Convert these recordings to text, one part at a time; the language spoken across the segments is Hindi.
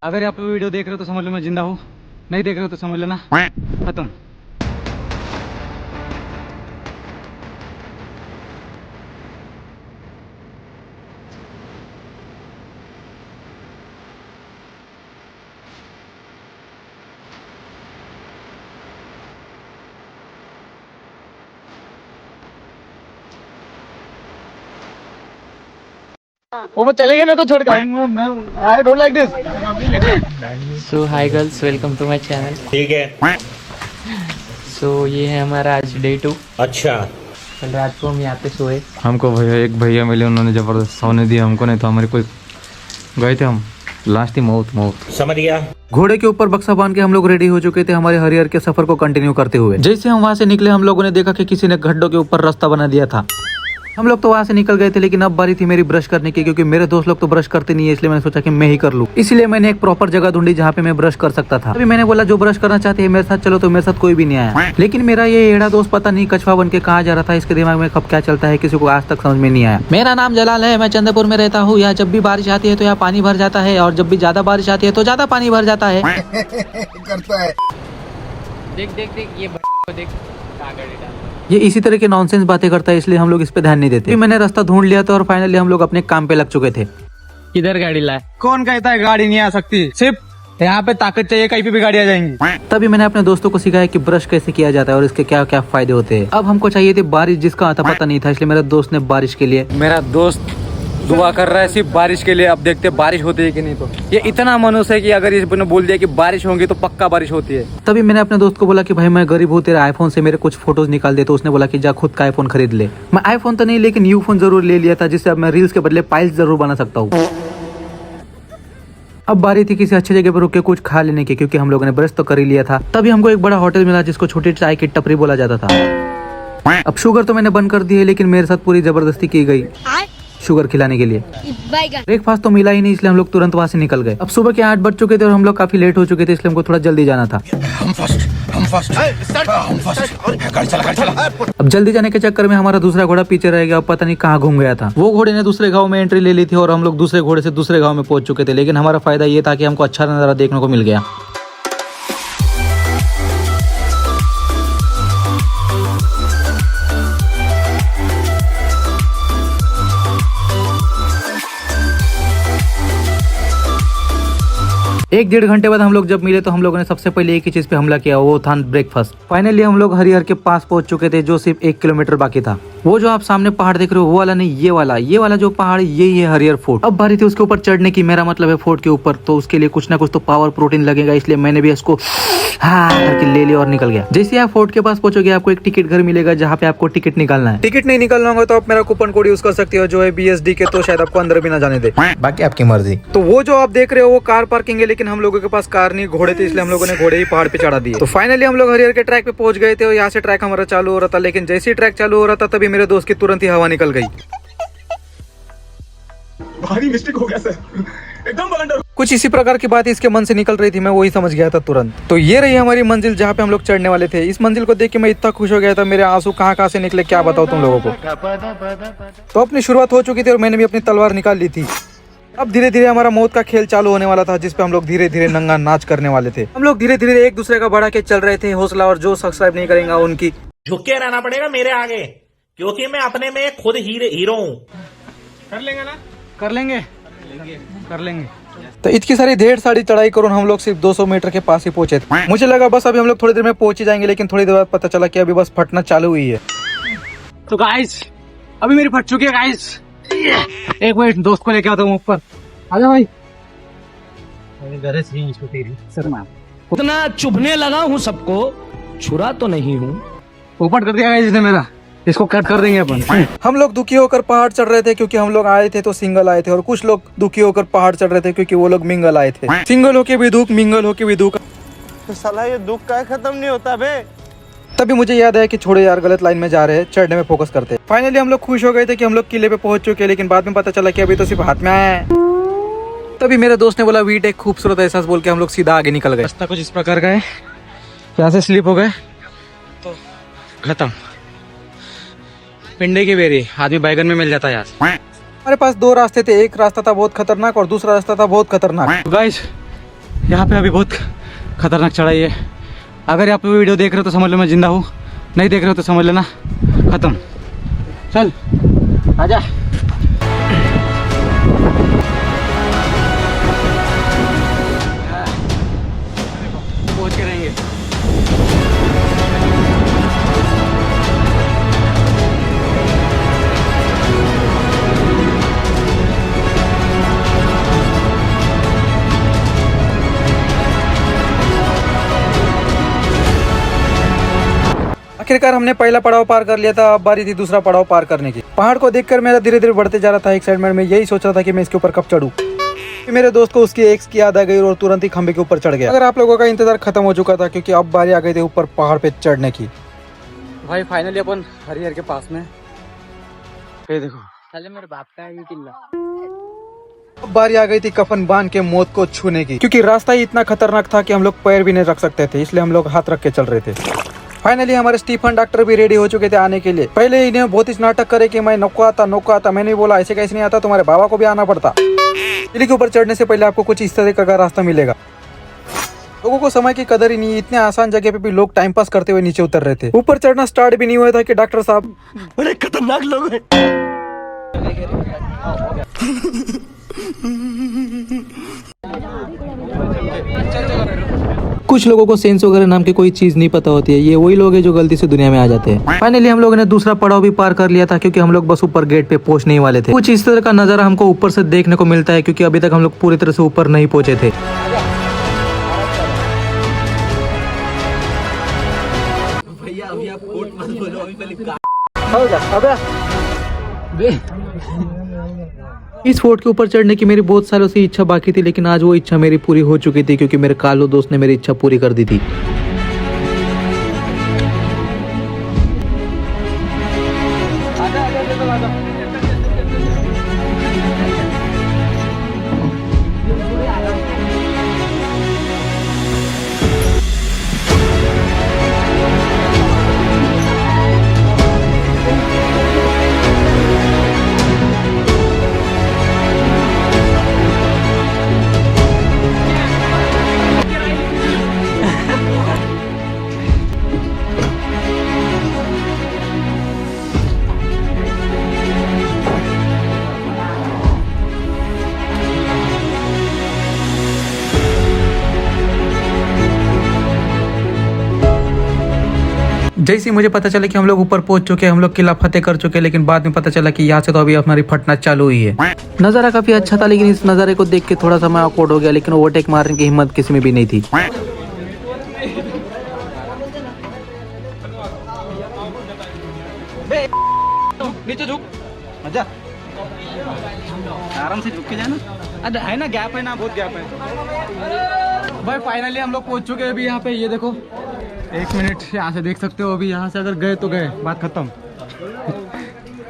अगर आप वीडियो देख रहे हो तो समझ लो मैं जिंदा हूँ, नहीं देख रहे हो तो समझ लेना खत्म। वो चले गए ना तो छोड़ के मैं I don't like this. So hi girls, welcome to my channel. ठीक है। सो ये है हमारा आज डे 2। अच्छा, कल रात को हम यहाँ पे सोए। हमको भैया एक भैया मिले, उन्होंने जबरदस्त सोने दिया हमको, नहीं तो हमारे कोई गए थे हम लास्ट ही मौत। समझ गया। घोड़े के ऊपर बक्सा बांध के हम लोग रेडी हो चुके थे हमारे हरिहर के सफर को कंटिन्यू करते हुए। जैसे हम वहाँ से निकले हम लोगों ने देखा कि किसी ने गड्ढों के ऊपर रास्ता बना दिया था। हम लोग तो वहाँ से निकल गए थे, लेकिन अब बारी थी मेरी ब्रश करने की, क्योंकि मेरे दोस्त लोग तो ब्रश करते नहीं है, इसलिए मैंने सोचा कि मैं ही कर लूँ। इसलिए मैंने एक प्रॉपर जगह ढूंढी जहाँ पे मैं ब्रश कर सकता था। अभी मैंने बोला जो ब्रश करना चाहते हैं मेरे साथ चलो, तो मेरे साथ कोई भी नहीं आया। लेकिन मेरा ये एड़ा दोस्त पता नहीं कछुआ बन के कहाँ जा रहा था, इसके दिमाग में कब क्या चलता है किसी को आज तक समझ में नहीं आया। मेरा नाम जलाल है, मैं चंद्रपुर में रहता हूँ। यहाँ जब भी बारिश आती है तो यहाँ पानी भर जाता है, और जब भी ज्यादा बारिश आती है तो ज्यादा पानी भर जाता है। करता है। देख देख देख ये देख ये इसी तरह के नॉनसेंस बातें करता है, इसलिए हम लोग इस पे ध्यान नहीं देते। मैंने रास्ता ढूंढ लिया था और फाइनली हम लोग अपने काम पे लग चुके थे। किधर गाड़ी लाए? कौन कहता है गाड़ी नहीं आ सकती, सिर्फ यहाँ पे ताकत चाहिए, कहीं पे भी गाड़ी आ जाएंगी। तभी मैंने अपने दोस्तों को सिखाया कि ब्रश कैसे किया जाता है और इसके क्या क्या फायदे होते हैं। अब हमको चाहिए थी बारिश, जिसका आता पता नहीं था, इसलिए मेरे दोस्त ने बारिश के लिए, मेरा दोस्त दुआ कर रहा है सिर्फ बारिश के लिए। अब देखते बारिश होती है कि नहीं। तो ये इतना मनुष्य है कि अगर इसने बोल दिया कि बारिश होगी तो पक्का बारिश होती है। तभी मैंने अपने दोस्त को बोला कि भाई मैं गरीब हूँ, तेरे आईफोन से मेरे कुछ फोटोज निकाल दे। तो उसने बोला कि जा खुद का आईफोन खरीद ले। मैं आईफोन तो नहीं लेकिन न्यू फोन जरूर ले लिया था, जिससे अब मैं रील्स के बदले पाइल्स जरूर बना सकता हूँ। अब बारी थी किसी अच्छी जगह पर रुक के कुछ खा लेने की, क्योंकि हम लोगों ने ब्रश तो कर ही लिया था। तभी हमको एक बड़ा होटल मिला जिसको छोटी चाय की टपरी बोला जाता था। अब शुगर तो मैंने बंद कर दी है, लेकिन मेरे साथ पूरी जबरदस्ती की गई शुगर खिलाने के लिए। ब्रेकफास्ट तो मिला ही नहीं, इसलिए हम लोग तुरंत वहाँ से निकल गए। अब सुबह के 8 बज चुके थे और हम लोग काफी लेट हो चुके थे, इसलिए हमको थोड़ा जल्दी जाना था। अब जल्दी जाने के चक्कर में हमारा दूसरा घोड़ा पीछे रह गया, अब पता नहीं कहाँ घूम गया था। वो घोड़े ने दूसरे गाँव में एंट्री ले ली थी और हम लोग दूसरे घोड़े से दूसरे गाँव में पहुंच चुके थे। लेकिन हमारा फायदा ये था कि हमको अच्छा नजारा देखने को मिल गया। एक 1.5 घंटे बाद हम लोग जब मिले तो हम लोगों ने सबसे पहले एक ही चीज पे हमला किया, वो था ब्रेकफास्ट। फाइनली हम लोग हरिहर के पास पहुंच चुके थे, जो सिर्फ 1 किलोमीटर बाकी था। वो जो आप सामने पहाड़ देख रहे हो वो वाला नहीं, ये वाला जो पहाड़, यही है हरिहर फोर्ट। अब बारी थी उसके ऊपर चढ़ने की, मेरा मतलब है फोर्ट के ऊपर। तो उसके लिए कुछ ना कुछ तो पावर प्रोटीन लगेगा, इसलिए मैंने भी इसको करके ले लिया और निकल गया। जैसे आप फोर्ट के पास पहुंचोगे आपको एक टिकट घर मिलेगा, जहाँ पे आपको टिकट निकालना है। टिकट नहीं निकालना होगा तो आप मेरा कूपन कोड यूज कर सकते हो, जो है BSD के, तो शायद आपको अंदर भी ना जाने दे, बाकी आपकी मर्जी। तो वो जो आप देख रहे हो वो कार पार्किंग है, लेकिन हम लोगों के पास कार नहीं घोड़े थे, इसलिए हम लोगों ने घोड़े ही पहाड़ पे चढ़ा दिए। तो फाइनली हम लोग हरिहर के ट्रैक पे पहुंच गए थे और यहाँ से ट्रैक हमारा चालू हो रहा था। लेकिन जैसे ही ट्रैक चालू हो रहा था तभी मेरे दोस्त की तुरंत ही हवा निकल गई। भारी मिस्टेक हो गया सर, एकदम ब्लंडर। कुछ इसी प्रकार की बात इसके मन से निकल रही थी, मैं वही समझ गया था तुरंत। तो ये रही हमारी मंजिल जहाँ पे हम लोग चढ़ने वाले थे। इस मंजिल को देख के मैं इतना खुश हो गया था, मेरे आंसू कहाँ कहाँ से निकले क्या बताऊँ तुम लोगों को। तो अपनी शुरुआत हो चुकी थी और मैंने भी अपनी तलवार निकाल ली थी। अब धीरे धीरे हमारा मौत का खेल चालू होने वाला था, जिसपे हम लोग धीरे धीरे नंगा नाच करने वाले थे। हम लोग धीरे धीरे एक दूसरे का बढ़ा के चल रहे थे। हौसला और जो सब्सक्राइब नहीं करेंगे उनकी झुक के रहना पड़ेगा मेरे आगे, क्योंकि मैं अपने में खुद हीरो हूँ। कर लेंगे ना? कर लेंगे। तो इतनी सारी ढेर सारी चढ़ाई करो, हम लोग सिर्फ 200 मीटर के पास ही पहुंचे थे। मुझे लगा बस अभी हम लोग थोड़ी देर में पहुंच ही जाएंगे, लेकिन थोड़ी देर बाद पता चला कि अभी बस फटना चालू हुई है। तो गाइस अभी मेरी फट चुकी है गाइस। एक मिनट दोस्त को लेके आता हूँ ऊपर। आजा भाई। उतना चुभने लगा हूँ सबको, छुरा तो नहीं हूँ। ऊपर कर दिया इसने मेरा, इसको कट कर देंगे अपन। हम लोग दुखी होकर पहाड़ चढ़ रहे थे, क्योंकि हम लोग आए थे तो सिंगल आए थे, और कुछ लोग दुखी होकर पहाड़ चढ़ रहे थे क्योंकि वो लोग मिंगल आए थे। सिंगल होके भी दुख, मिंगल होके भी दुख। तो साला ये दुख का खत्म नहीं होता बे। तभी मुझे याद है कि छोड़ो यार, गलत लाइन में जा रहे हैं, चढ़ने में फोकस करते हैं। फाइनली हम लोग खुश हो गए थे कि हम लोग किले पे पहुंच चुके हैं, लेकिन बाद में पता चला कि अभी तो सिर्फ हाथ में आया है। तभी मेरे दोस्त ने बोला वीट एक खूबसूरत एहसास बोल के हम लोग सीधा आगे निकल गए। रास्ता कुछ इस प्रकार का है, यहाँ से स्लिप हो गए तो खत्म। पिंडे की बेरी आदमी बैगन में मिल जाता है यहाँ से। हमारे पास 2 रास्ते थे, एक रास्ता था बहुत खतरनाक और दूसरा रास्ता था बहुत खतरनाक। गाइस यहाँ पे अभी बहुत खतरनाक चढ़ाई है। अगर आप वीडियो देख रहे हो तो समझ लो मैं जिंदा हूँ, नहीं देख रहे हो तो समझ लेना खत्म। चल आजा। पहुँच के रहेंगे। आखिरकार हमने पहला पड़ाव पार कर लिया था। अब बारी थी दूसरा पड़ाव पार करने की। पहाड़ को देखकर मेरा धीरे धीरे बढ़ते जा रहा था एक्साइटमेंट में। यही सोच रहा था कि मैं इसके ऊपर कब चढ़ूं। मेरे दोस्त को उसकी एक्स की याद आ गई और तुरंत ही खंबे के ऊपर चढ़ गया। अगर आप लोगों का इंतजार खत्म हो चुका था क्योंकि अब बारी आ गई थी ऊपर पहाड़ पे चढ़ने की। भाई फाइनली अपन हरिहर के पास में। ये देखो साले मेरे बाप का है ये किला। अब बारी आ गई थी कफन बांध के मौत को छूने की, क्योंकि रास्ता ही इतना खतरनाक था कि हम लोग पैर भी नहीं रख सकते थे, इसलिए हम लोग हाथ रख के चल रहे थे। फाइनली हमारे स्टीफन डॉक्टर भी रेडी हो चुके थे आने के लिए। पहले इन्हें बहुत ही नाटक करे कि मैं नको आता। मैंने बोला ऐसे कैसे नहीं आता, तुम्हारे बाबा को भी आना पड़ता। किले के ऊपर चढ़ने से पहले आपको कुछ इस तरह का रास्ता मिलेगा। लोगों को समय की कदर ही नहीं, इतने आसान जगह पे भी लोग टाइम पास करते हुए नीचे उतर रहे थे। ऊपर चढ़ना स्टार्ट भी नहीं हुआ था कि डॉक्टर साहब बड़े खतरनाक लोग हैं। कुछ लोगों को सेंस वगैरह नाम की कोई चीज नहीं पता होती है। ये वही लोग हैं जो गलती से दुनिया में आ जाते हैं। फाइनली हम लोगों ने दूसरा पड़ाव भी पार कर लिया था क्योंकि हम लोग बस ऊपर गेट पे पहुंचने ही वाले थे। कुछ इस तरह का नजारा हमको ऊपर से देखने को मिलता है क्योंकि अभी तक हम लोग पूरी तरह से ऊपर नहीं पहुंचे थे। इस फोर्ट के ऊपर चढ़ने की मेरी बहुत सालों से इच्छा बाकी थी, लेकिन आज वो इच्छा मेरी पूरी हो चुकी थी क्योंकि मेरे कालू दोस्त ने मेरी इच्छा पूरी कर दी थी। जैसे ही मुझे पता चला कि हम लोग ऊपर पहुंच चुके हैं, हम लोग किला फतेह कर चुके हैं, लेकिन बाद में पता चला कि यहाँ से तो अभी हमारी फटना चालू हुई है। नज़ारा काफी अच्छा था, लेकिन इस नज़ारे को देख के थोड़ा सा मैं ऑकवर्ड हो गया, लेकिन ओवरटेक मारने की हिम्मत किसी में भी नहीं थी। नीचे झुक, आजा आराम से झुक के जाना। अरे है ना गैप है ना, बहुत गैप है। भाई फाइनली हम लोग पहुंच चुके हैं अभी यहाँ पे। ये देखो 1 मिनट यहाँ से देख सकते हो। अभी यहाँ से अगर गए तो गए, बात खत्म।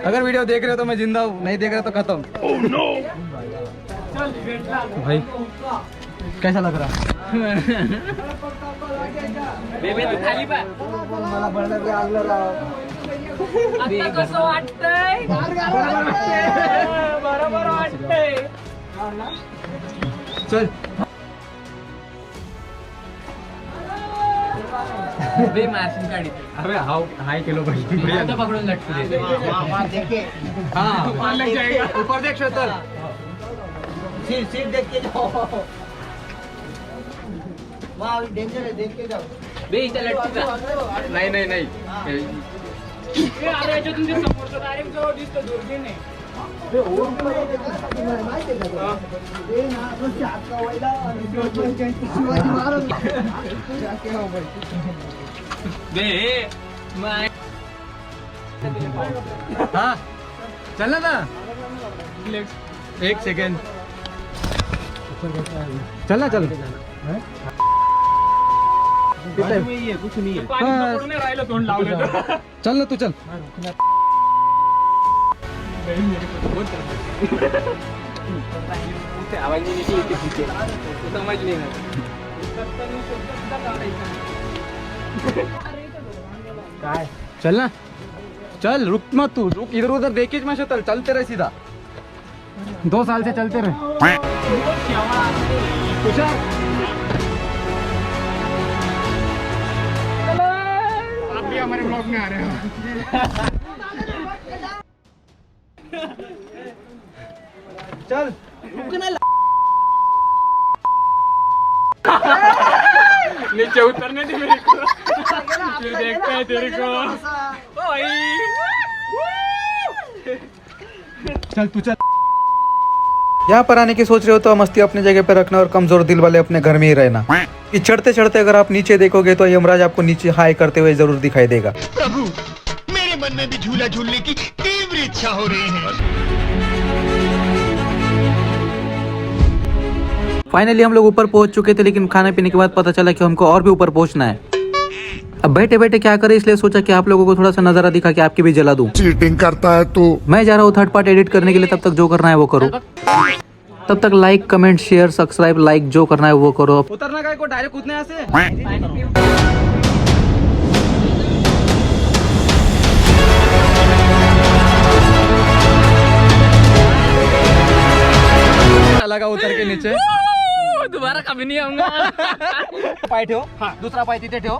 अगर वीडियो देख रहे हो तो मैं जिंदा हूँ, नहीं देख रहे तो खत्म। oh, no! भाई कैसा लग रहा चल अबे हाई किलो भाई पकड़ो लटक दे। हाँ लग जाएगा। ऊपर देख शोतल, सीट देख के जाओ। वाह डेंजर है, देख के जाओ बे। इथं लटक नहीं नहीं नहीं ए अरे जो तुमच्या समोरचा डायरेक्ट जो दिसतो दूरबीन आहे बे ओर माहिती आहे का ते ना आपण हात कावायला आणि शिवाजी महाराज जाके हो भाई बे माय। हाँ चलना ना, 1 सेकेंड चलना चल। कुछ नहीं है, चल ना तू चल। समझ नहीं चल ना, चल रुक मत तू, रुक इधर उधर देखिए मैं शोतल, चलते रहे सीधा। 2 साल से चलते रहे। ब्लॉग में आ रहे हो। नीचे उतरने दे मेरे को, फिर देखते हैं तेरे को। चल तू चल। यहाँ पर आने की सोच रहे हो तो मस्ती अपनी जगह पे रखना और कमजोर दिल वाले अपने घर में ही रहना। कि चढ़ते चढ़ते अगर आप नीचे देखोगे तो यमराज आपको नीचे हाई करते हुए जरूर दिखाई देगा। प्रभु मेरे मन में भी झूला झूलने की तीव्र इच्छा हो रही है। फाइनली हम लोग ऊपर पहुंच चुके थे, लेकिन खाने पीने के बाद पता चला कि हमको और भी ऊपर पहुंचना है। अब बैठे बैठे क्या करें, इसलिए सोचा कि आप लोगों को थोड़ा सा नजारा दिखा के आपकी भी जला दूं। चीटिंग करता है तो मैं जा रहा हूँ थर्ड पार्ट एडिट करने के लिए, तब तक जो करना है वो करो। तब तक like comment share subscribe like जो करना है वो करो। उतरना का को डायरेक्ट कूदने यहाँ से। लगा उतर के नीचे दोबारा कभी नहीं आऊंगा। पाय ठेव, दुसरा पाय तिथे ठेव,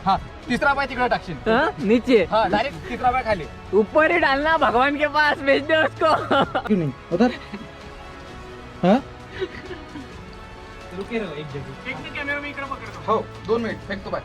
हाँ तीसरा पाय तिकडे टाकशील, नीचे हाँ डायरेक्ट तीसरा पाय खाली। ऊपर ही डालना, भगवान के पास भेज दे उसको। क्यों नहीं उधर? हाँ रुके रहो एक जगह। कैमरा में इकडे पकड़। हो 2 मिनिट फेकतो पाय।